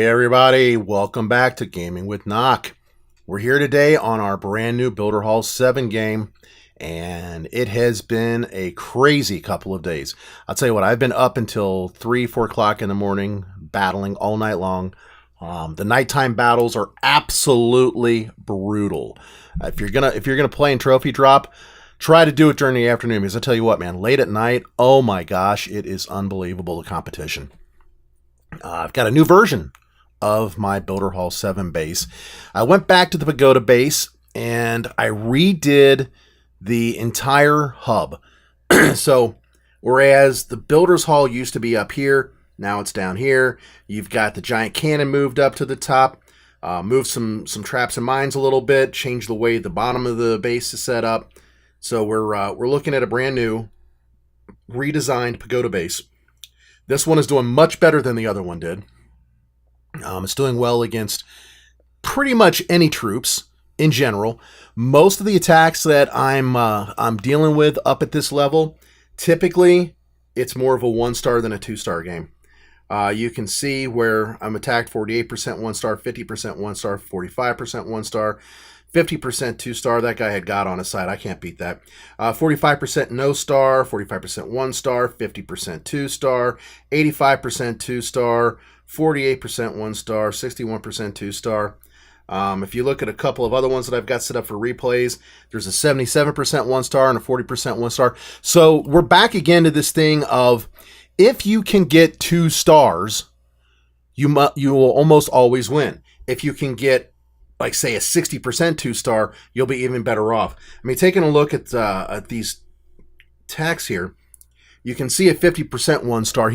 Hey everybody, welcome back to Gaming with Knock. We're here today on our brand new Builder Hall 7 game, and it has been a crazy couple of days. I'll tell you what, I've been up until 3, 4 o'clock in the morning, battling all night long. The nighttime battles are absolutely brutal. If you're gonna play in Trophy Drop, try to do it during the afternoon, because I tell you what, man, late at night, oh my gosh, it is unbelievable, the competition. I've got a new version of my Builder Hall 7 base. I went back to the Pagoda base and I redid the entire hub. So whereas the Builder's Hall used to be up here, now it's down here. You've got the giant cannon moved up to the top, moved some traps and mines a little bit, changed the way the bottom of the base is set up. So we're looking at a brand new redesigned Pagoda base. This one is doing much better than the other one did. It's doing well against pretty much any troops in general. Most of the attacks that I'm dealing with up at this level, typically it's more of a 1-star than a 2-star game. You can see where I'm attacked 48% 1-star, 50% 1-star, 45% 1-star, 50% 2-star. That guy had God on his side. I can't beat that. 45% no star, 45% 1-star, 50% 2-star, 85% 2-star, 48% 1-star, 61% 2-star. If you look at a couple of other ones that I've got set up for replays, there's a 77% 1-star and a 40% 1-star. So we're back again to this thing of if you can get 2 stars, you will almost always win. If you can get, like, say, a 60% 2-star, you'll be even better off. I mean, taking a look at these attacks here, you can see a 50% 1-star.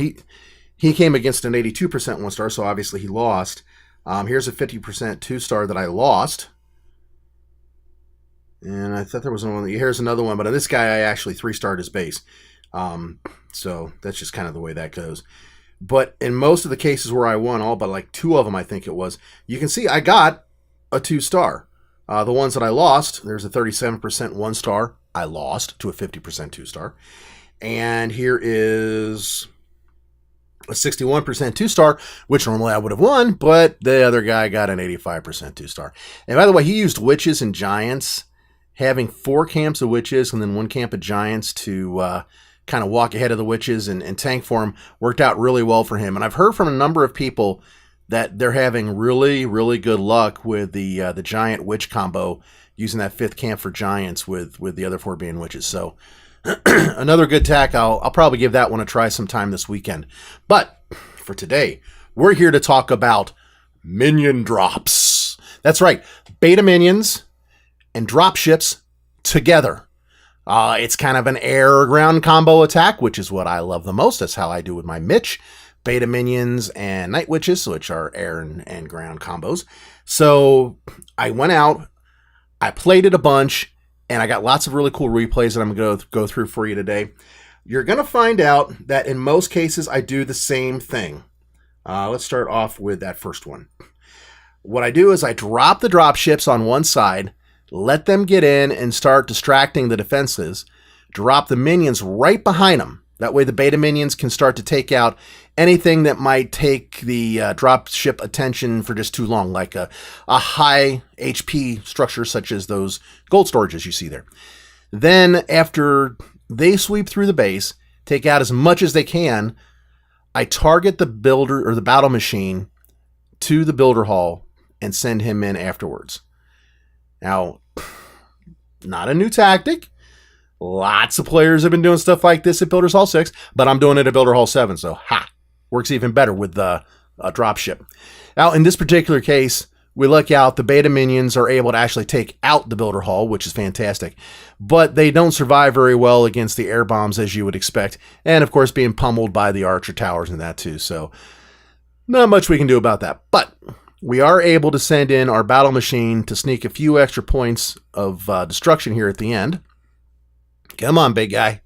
He came against an 82% 1-star, so obviously he lost. Here's a 50% 2-star that I lost. And I thought there was one. Here's another one, but on this guy, I actually 3-starred his base. So that's just kind of the way that goes. But in most of the cases where I won, all but like 2 of them, I think it was, you can see I got a 2-star. The ones that I lost, there's a 37% 1-star. I lost to a 50% 2-star. And here is a 61% 2-star, which normally I would have won, but the other guy got an 85% 2-star. And by the way, he used witches and giants, having 4 camps of witches and then 1 camp of giants to kind of walk ahead of the witches and tank for him. Worked out really well for him. And I've heard from a number of people that they're having really, really good luck with the giant witch combo, using that 5th camp for giants with the other 4 being witches. So another good tack. I'll probably give that one a try sometime this weekend. But for today, we're here to talk about Minion Drops. That's right, beta minions and drop ships together. It's kind of an air-ground combo attack, which is what I love the most. That's how I do with my Mitch. Beta minions and night witches, which are air and ground combos. So I went out, I played it a bunch, and I got lots of really cool replays that I'm going to go through for you today. You're going to find out that in most cases I do the same thing. Let's start off with that first one. What I do is I drop the drop ships on one side, let them get in and start distracting the defenses, drop the minions right behind them. That way the beta minions can start to take out anything that might take the drop ship attention for just too long, like a high HP structure such as those gold storages you see there. Then after they sweep through the base, take out as much as they can, I target the builder or the battle machine to the builder hall and send him in afterwards. Now, not a new tactic. Lots of players have been doing stuff like this at Builders Hall 6, but I'm doing it at Builder Hall 7, so works even better with the dropship. Now, in this particular case, we look out, the beta minions are able to actually take out the Builder Hall, which is fantastic, but they don't survive very well against the air bombs, as you would expect, and of course being pummeled by the archer towers and that too, so not much we can do about that. But we are able to send in our battle machine to sneak a few extra points of destruction here at the end. Come on, big guy.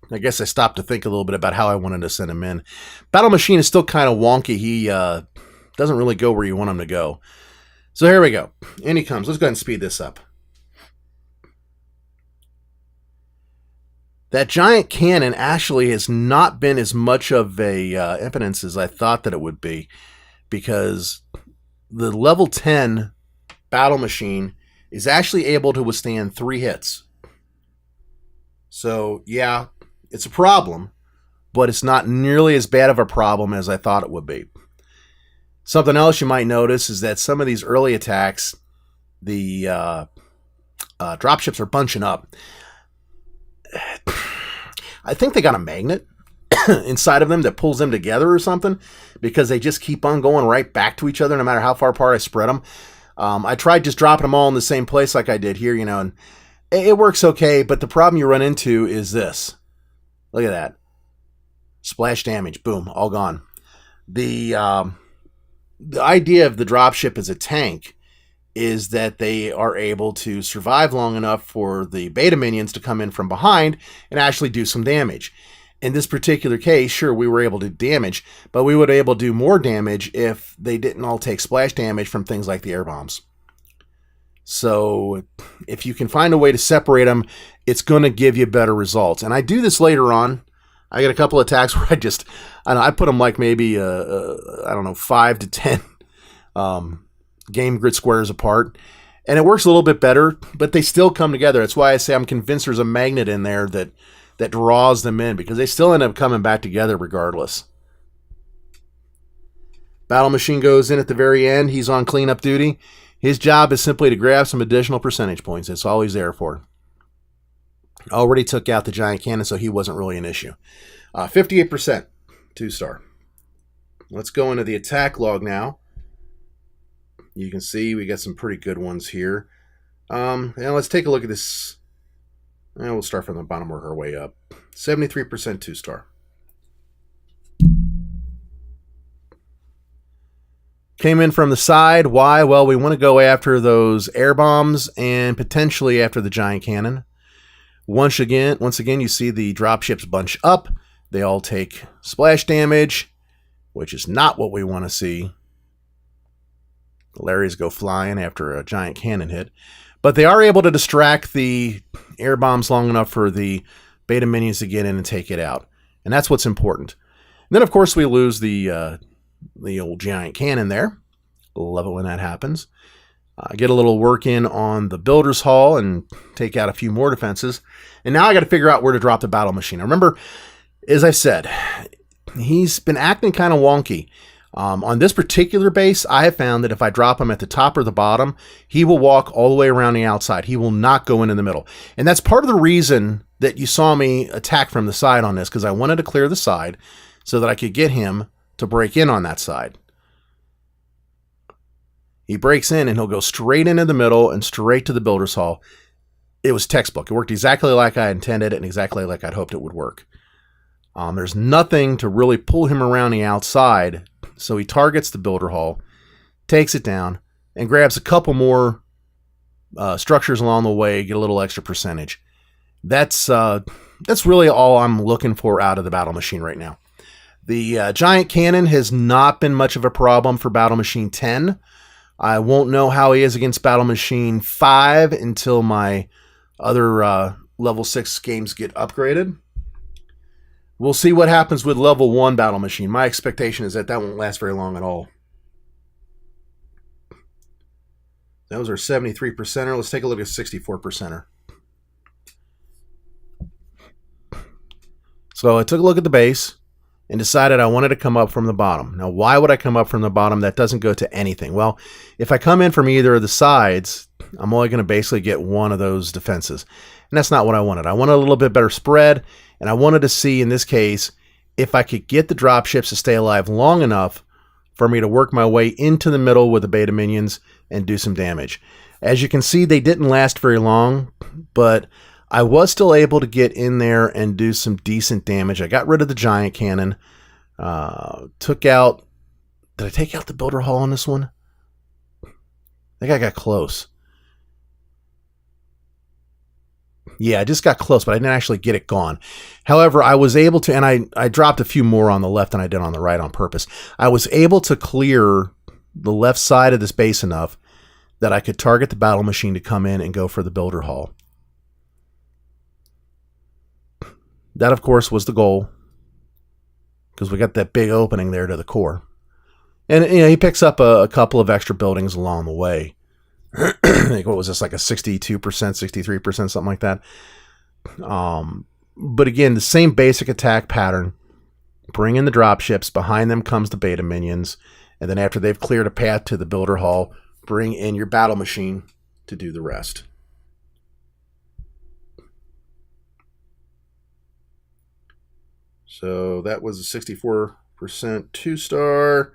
I guess I stopped to think a little bit about how I wanted to send him in. Battle machine is still kind of wonky. He doesn't really go where you want him to go. So here we go. In he comes. Let's go ahead and speed this up. That giant cannon actually has not been as much of a impedance as I thought that it would be. because the level 10 battle machine is actually able to withstand 3 hits. So, yeah, it's a problem, but it's not nearly as bad of a problem as I thought it would be. Something else you might notice is that some of these early attacks, the dropships are bunching up. I think they got a magnet inside of them that pulls them together or something, because they just keep on going right back to each other no matter how far apart I spread them. I tried just dropping them all in the same place like I did here, you know, and it works okay, but the problem you run into is this. Look at that. Splash damage. Boom. All gone. The idea of the dropship as a tank is that they are able to survive long enough for the beta minions to come in from behind and actually do some damage. In this particular case, sure, we were able to damage, but we would be able to do more damage if they didn't all take splash damage from things like the air bombs. So if you can find a way to separate them, it's going to give you better results. And I do this later on. I got a couple of attacks where I put them like maybe, I don't know, 5 to 10 game grid squares apart. And it works a little bit better, but they still come together. That's why I say I'm convinced there's a magnet in there that draws them in, because they still end up coming back together regardless. Battle machine goes in at the very end. He's on cleanup duty. His job is simply to grab some additional percentage points. That's all he's there for. Already took out the giant cannon, so he wasn't really an issue. 58%, 2-star. Let's go into the attack log now. You can see we got some pretty good ones here. And let's take a look at this. And we'll start from the bottom, work our way up. 73%, 2-star. Came in from the side. Why? Well, we want to go after those air bombs and potentially after the giant cannon. Once again, you see the dropships bunch up. They all take splash damage, which is not what we want to see. The Larrys go flying after a giant cannon hit. But they are able to distract the air bombs long enough for the beta minions to get in and take it out. And that's what's important. And then, of course, we lose the old giant cannon there. Love it when that happens. Get a little work in on the builder's hall and take out a few more defenses. And now I got to figure out where to drop the battle machine. I remember, as I said, he's been acting kind of wonky. On this particular base, I have found that if I drop him at the top or the bottom, he will walk all the way around the outside. He will not go in the middle. And that's part of the reason that you saw me attack from the side on this, because I wanted to clear the side so that I could get him to break in on that side. He breaks in and he'll go straight into the middle and straight to the builder's hall. It was textbook. It worked exactly like I intended and exactly like I'd hoped it would work. There's nothing to really pull him around the outside, so he targets the builder hall, takes it down, and grabs a couple more structures along the way, get a little extra percentage. That's really all I'm looking for out of the battle machine right now. The giant cannon has not been much of a problem for battle machine 10. I won't know how he is against battle machine 5 until my other level 6 games get upgraded. We'll see what happens with level 1 battle machine. My expectation is that won't last very long at all. That was our 73%er. Let's take a look at 64%er. So I took a look at the base and decided I wanted to come up from the bottom. Now, why would I come up from the bottom? That doesn't go to anything. Well, if I come in from either of the sides, I'm only going to basically get one of those defenses. And that's not what I wanted. I wanted a little bit better spread, and I wanted to see, in this case, if I could get the dropships to stay alive long enough for me to work my way into the middle with the beta minions and do some damage. As you can see, they didn't last very long, but I was still able to get in there and do some decent damage. I got rid of the giant cannon. Took out... Did I take out the builder hall on this one? I think I got close. Yeah, I just got close, but I didn't actually get it gone. However, I was able to, and I dropped a few more on the left than I did on the right on purpose. I was able to clear the left side of this base enough that I could target the battle machine to come in and go for the builder hall. That, of course, was the goal, because we got that big opening there to the core. And he picks up a couple of extra buildings along the way. I think, what was this, like a 62%, 63%, something like that. But again, the same basic attack pattern. Bring in the dropships. Behind them comes the beta minions. And then after they've cleared a path to the builder hall, bring in your battle machine to do the rest. So that was a 64% 2-star.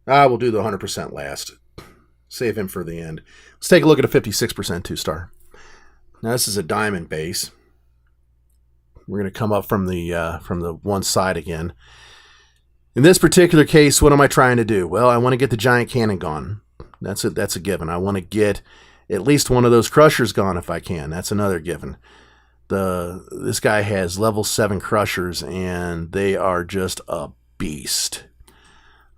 We'll do the 100% last. Save him for the end. Let's take a look at a 56% 2-star. Now this is a diamond base. We're going to come up from the one side again. In this particular case, what am I trying to do? Well, I want to get the giant cannon gone. That's a given. I want to get at least one of those crushers gone if I can. That's another given. This guy has level 7 crushers, and they are just a beast.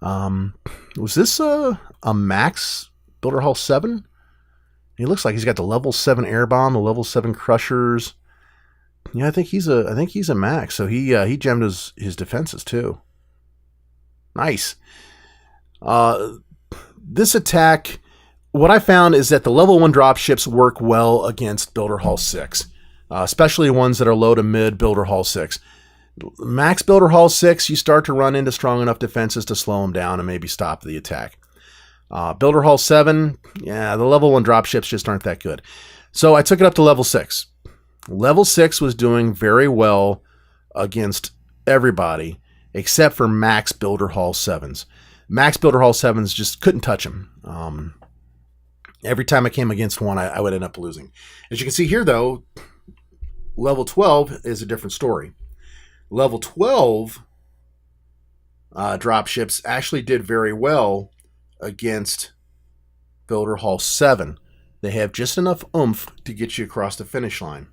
Was this a max Builder Hall 7? He looks like he's got the level 7 air bomb, the level 7 crushers. Yeah, I think he's a max. So he gemmed his defenses too. Nice. This attack, what I found is that the level 1 dropships work well against Builder Hall 6, especially ones that are low to mid Builder Hall 6. Max Builder Hall 6, you start to run into strong enough defenses to slow them down and maybe stop the attack. Builder Hall 7, yeah, the level 1 dropships just aren't that good. So I took it up to level 6. Level 6 was doing very well against everybody except for max Builder Hall 7s. Max Builder Hall 7s just couldn't touch him. Every time I came against one, I would end up losing. As you can see here, though, level 12 is a different story. Level 12 dropships actually did very well against Builder Hall 7. They have just enough oomph to get you across the finish line.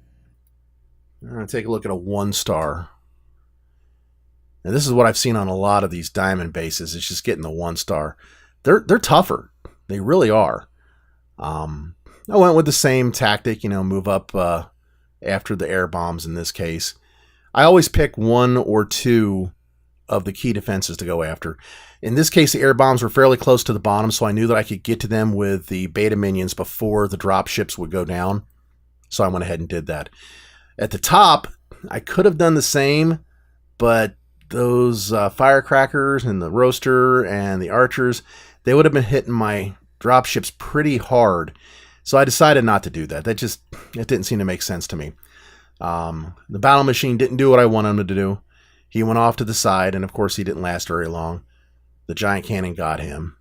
I'm going to take a look at a 1-star. And this is what I've seen on a lot of these diamond bases. It's just getting the 1-star. They're tougher. They really are. I went with the same tactic, move up after the air bombs in this case. I always pick 1 or 2 of the key defenses to go after. In this case, the air bombs were fairly close to the bottom, so I knew that I could get to them with the beta minions before the drop ships would go down. So I went ahead and did that. At the top, I could have done the same, but those firecrackers and the roaster and the archers, they would have been hitting my drop ships pretty hard. So I decided not to do that. It didn't seem to make sense to me. The battle machine didn't do what I wanted him to do. He went off to the side, and of course he didn't last very long. The giant cannon got him.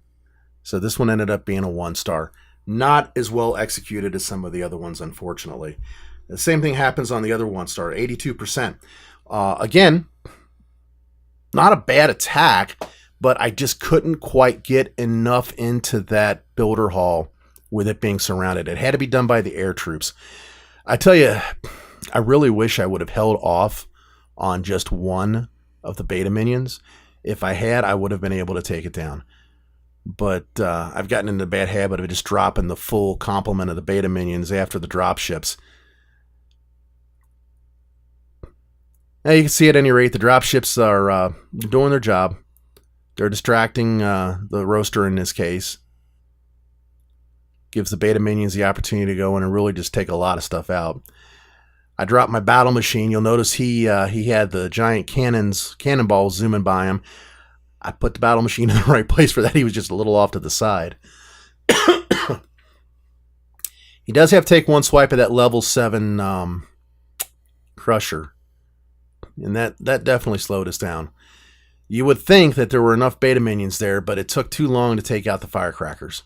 So this one ended up being a 1-star. Not as well executed as some of the other ones, unfortunately. The same thing happens on the other 1-star, 82%. Again, not a bad attack, but I just couldn't quite get enough into that builder hall with it being surrounded. It had to be done by the air troops. I tell you, I really wish I would have held off on just one of the beta minions. If I had, I would have been able to take it down. But I've gotten into the bad habit of just dropping the full complement of the beta minions after the drop ships. Now you can see at any rate, the drop ships are doing their job. They're distracting the roaster in this case. Gives the beta minions the opportunity to go in and really just take a lot of stuff out. I dropped my battle machine. You'll notice he had the giant cannonballs zooming by him. I put the battle machine in the right place for that. He was just a little off to the side. He does have to take one swipe of that level 7 crusher. And that definitely slowed us down. You would think that there were enough beta minions there, but it took too long to take out the firecrackers.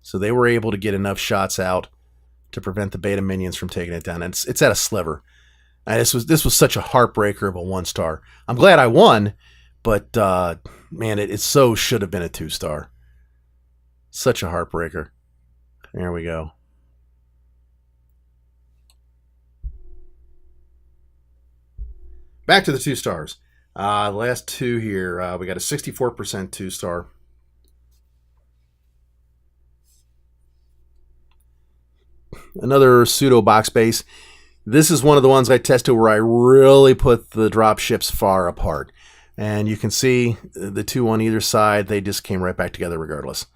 So they were able to get enough shots out to prevent the beta minions from taking it down. And it's at a sliver. And this was such a heartbreaker of a 1-star. I'm glad I won, but man, it so should have been a 2-star. Such a heartbreaker. There we go. Back to the 2-stars. The last two here, we got a 64% 2-star. Another pseudo box base. This is one of the ones I tested where I really put the drop ships far apart. And you can see the two on either side, they just came right back together regardless.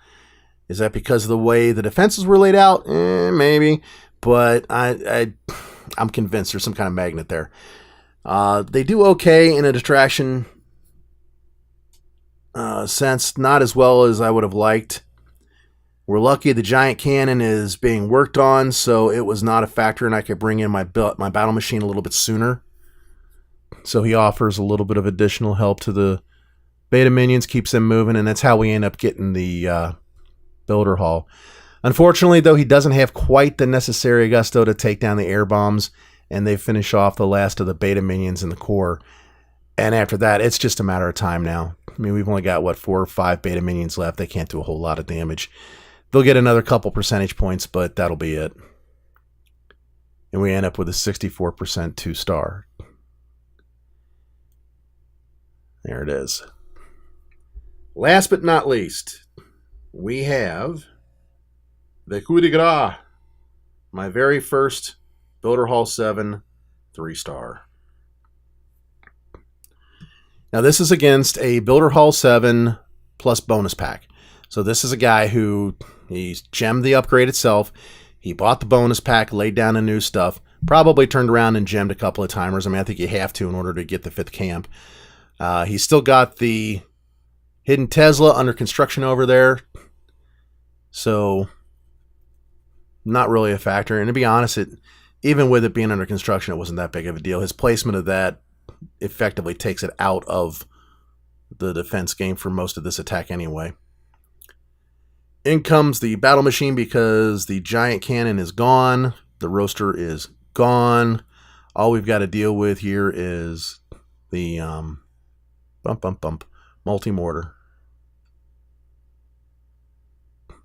Is that because of the way the defenses were laid out? Maybe. But I'm convinced there's some kind of magnet there. They do okay in a distraction sense. Not as well as I would have liked. We're lucky the giant cannon is being worked on, so it was not a factor, and I could bring in my battle machine a little bit sooner. So he offers a little bit of additional help to the beta minions, keeps them moving, and that's how we end up getting the builder haul. Unfortunately, though, he doesn't have quite the necessary gusto to take down the air bombs, and they finish off the last of the beta minions in the core. And after that, it's just a matter of time now. I mean, we've only got, what, 4 or 5 beta minions left. They can't do a whole lot of damage. They'll get another couple percentage points, but that'll be it. And we end up with a 64% 2-star. There it is. Last but not least, we have the Coup De Gras. My very first Builder Hall 7 3-star. Now this is against a Builder Hall 7 plus bonus pack. So this is a guy who, he's gemmed the upgrade itself. He bought the bonus pack, laid down the new stuff, probably turned around and gemmed a couple of timers. I mean, I think you have to in order to get the 5th camp. He's still got the hidden Tesla under construction over there. So, not really a factor. And to be honest, even with it being under construction, it wasn't that big of a deal. His placement of that effectively takes it out of the defense game for most of this attack anyway. In comes the battle machine because the giant cannon is gone. The roaster is gone. All we've got to deal with here is the multi-mortar.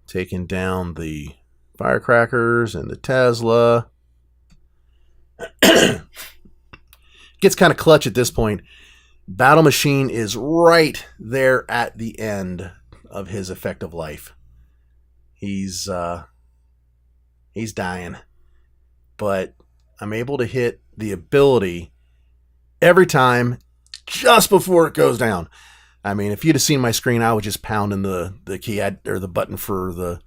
Taking down the firecrackers and the Tesla. Gets kind of clutch at this point. Battle machine is right there at the end of his effective life. He's dying. But I'm able to hit the ability every time just before it goes down. I mean, if you'd have seen my screen, I was just pounding the key or the button for the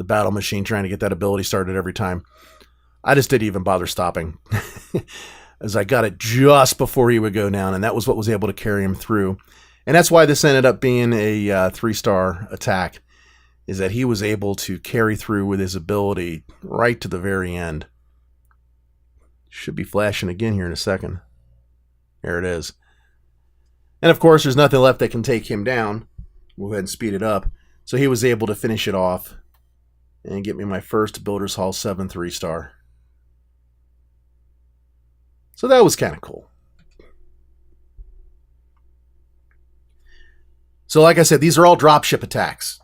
battle machine, trying to get that ability started every time. I just didn't even bother stopping. As I got it just before he would go down, and that was what was able to carry him through. And that's why this ended up being a 3-star attack, is that he was able to carry through with his ability right to the very end. Should be flashing again here in a second. There it is. And of course, there's nothing left that can take him down. We'll go ahead and speed it up. So he was able to finish it off and get me my first Builders Hall 7 3-star. So that was kind of cool. So like I said, these are all dropship attacks.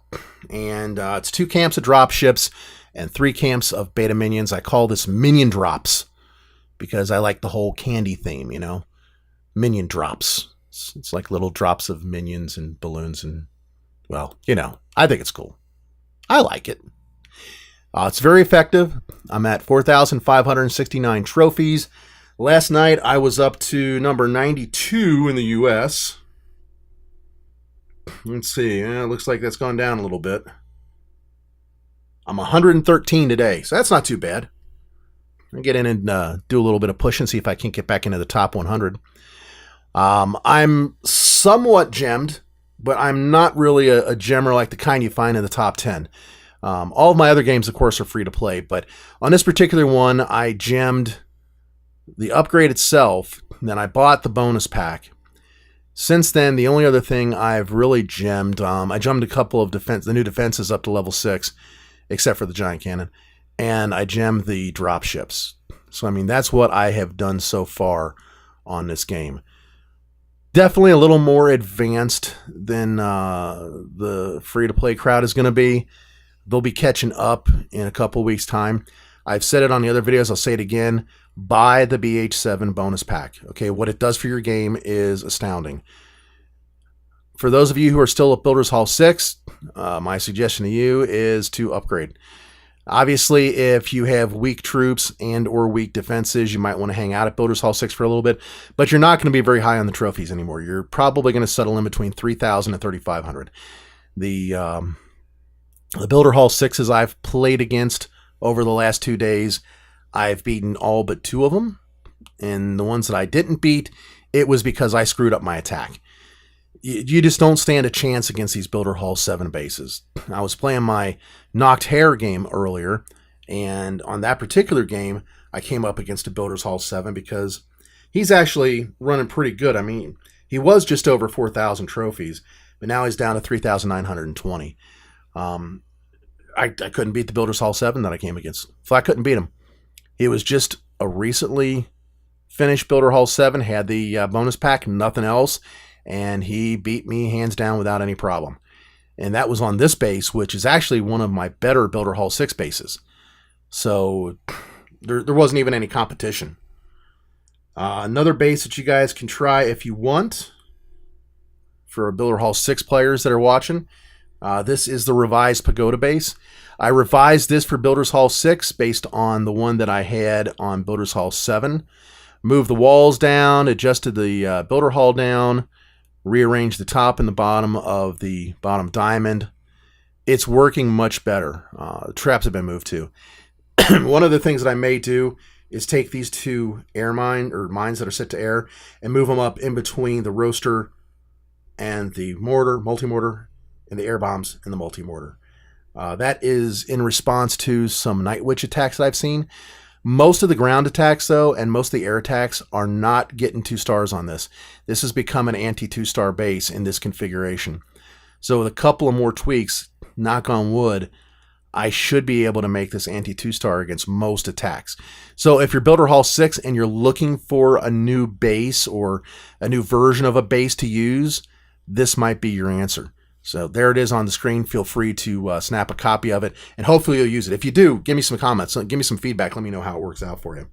And it's 2 camps of dropships and 3 camps of beta minions. I call this Minion Drops because I like the whole candy theme, you know. Minion Drops. It's like little drops of minions and balloons and, well, you know, I think it's cool. I like it. It's very effective. I'm at 4,569 trophies. Last night, I was up to number 92 in the U.S. Let's see. It looks like that's gone down a little bit. I'm 113 today, so that's not too bad. I'll get in and do a little bit of push and see if I can get back into the top 100. I'm somewhat gemmed, but I'm not really a gemmer like the kind you find in the top 10. All of my other games, of course, are free to play, but on this particular one, I gemmed the upgrade itself, and then I bought the bonus pack. Since then, the only other thing I've really gemmed, I gemmed a couple of the new defenses up to level 6, except for the giant cannon, and I gemmed the dropships. So, I mean, that's what I have done so far on this game. Definitely a little more advanced than the free-to-play crowd is going to be. They'll be catching up in a couple weeks' time. I've said it on the other videos. I'll say it again. Buy the BH7 bonus pack. Okay, what it does for your game is astounding. For those of you who are still at Builders Hall 6, my suggestion to you is to upgrade. Obviously, if you have weak troops and or weak defenses, you might want to hang out at Builder's Hall 6 for a little bit, but you're not going to be very high on the trophies anymore. You're probably going to settle in between 3,000 and 3,500. The Builder Hall 6s I've played against over the last 2 days, I've beaten all but 2 of them, and the ones that I didn't beat, it was because I screwed up my attack. You just don't stand a chance against these Builder Hall 7 bases. I was playing my Knocked Hair game earlier, and on that particular game, I came up against a Builder's Hall 7 because he's actually running pretty good. I mean, he was just over 4,000 trophies, but now he's down to 3,920. I couldn't beat the Builder's Hall 7 that I came against. So I couldn't beat him. He was just a recently finished Builder Hall 7, had the bonus pack, nothing else, and he beat me hands down without any problem. And that was on this base, which is actually one of my better Builder Hall 6 bases. So there wasn't even any competition. Another base that you guys can try if you want for Builder Hall 6 players that are watching, this is the revised Pagoda base. I revised this for Builder's Hall 6 based on the one that I had on Builder's Hall 7. Moved the walls down, adjusted the Builder Hall down, rearranged the top and the bottom of the bottom diamond. It's working much better. The traps have been moved too. One of the things that I may do is take these 2 air mines that are set to air and move them up in between the roaster and the mortar, multi-mortar, and the air bombs and the multi-mortar. That is in response to some Night Witch attacks that I've seen. Most of the ground attacks, though, and most of the air attacks are not getting 2 stars on this. This has become an anti-2-star base in this configuration. So with a couple of more tweaks, knock on wood, I should be able to make this anti-2-star against most attacks. So if you're Builder Hall 6 and you're looking for a new base or a new version of a base to use, this might be your answer. So there it is on the screen. Feel free to snap a copy of it, and hopefully you'll use it. If you do, give me some comments. Give me some feedback. Let me know how it works out for you.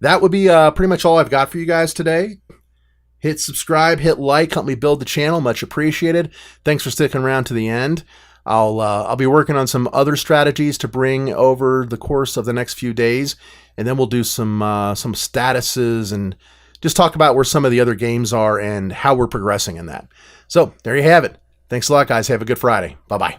That would be pretty much all I've got for you guys today. Hit subscribe, hit like, help me build the channel. Much appreciated. Thanks for sticking around to the end. I'll be working on some other strategies to bring over the course of the next few days, and then we'll do some statuses and just talk about where some of the other games are and how we're progressing in that. So there you have it. Thanks a lot, guys. Have a good Friday. Bye-bye.